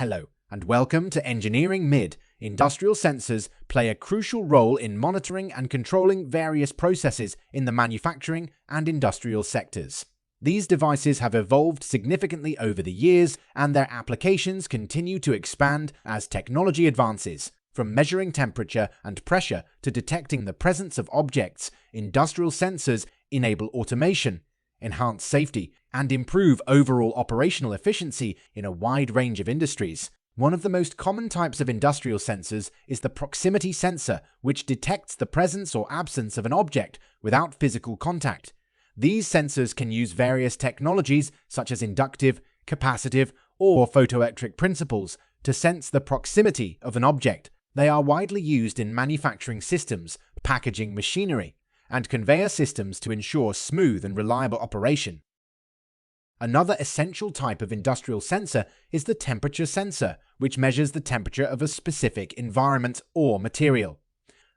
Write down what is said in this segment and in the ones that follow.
Hello, and welcome to Engineering Mid. Industrial sensors play a crucial role in monitoring and controlling various processes in the manufacturing and industrial sectors. These devices have evolved significantly over the years, and their applications continue to expand as technology advances. From measuring temperature and pressure to detecting the presence of objects, industrial sensors enable automation, enhance safety, and improve overall operational efficiency in a wide range of industries. One of the most common types of industrial sensors is the proximity sensor, which detects the presence or absence of an object without physical contact. These sensors can use various technologies such as inductive, capacitive, or photoelectric principles to sense the proximity of an object. They are widely used in manufacturing systems, packaging machinery, and conveyor systems to ensure smooth and reliable operation. Another essential type of industrial sensor is the temperature sensor, which measures the temperature of a specific environment or material.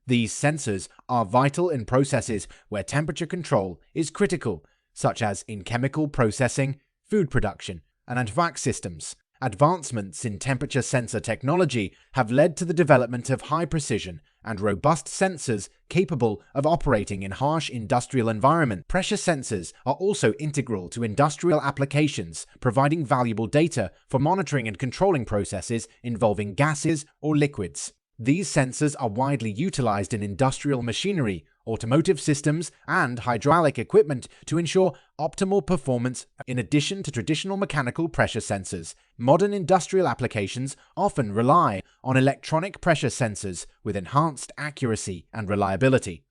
These sensors are vital in processes where temperature control is critical, such as in chemical processing, food production, and HVAC systems. Advancements in temperature sensor technology have led to the development of high-precision and robust sensors capable of operating in harsh industrial environments. Pressure sensors are also integral to industrial applications, providing valuable data for monitoring and controlling processes involving gases or liquids. These sensors are widely utilized in industrial machinery, automotive systems, and hydraulic equipment to ensure optimal performance. In addition to traditional mechanical pressure sensors, modern industrial applications often rely on electronic pressure sensors with enhanced accuracy and reliability.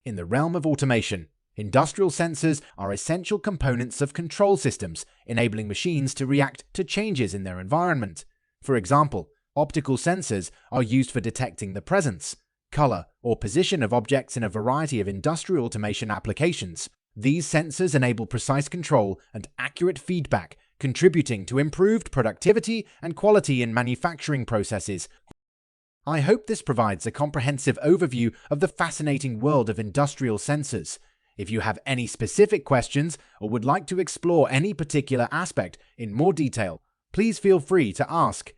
In the realm of automation, industrial sensors are essential components of control systems, enabling machines to react to changes in their environment. For example, optical sensors are used for detecting the presence, color, or position of objects in a variety of industrial automation applications. These sensors enable precise control and accurate feedback, contributing to improved productivity and quality in manufacturing processes. I hope this provides a comprehensive overview of the fascinating world of industrial sensors. If you have any specific questions or would like to explore any particular aspect in more detail, please feel free to ask.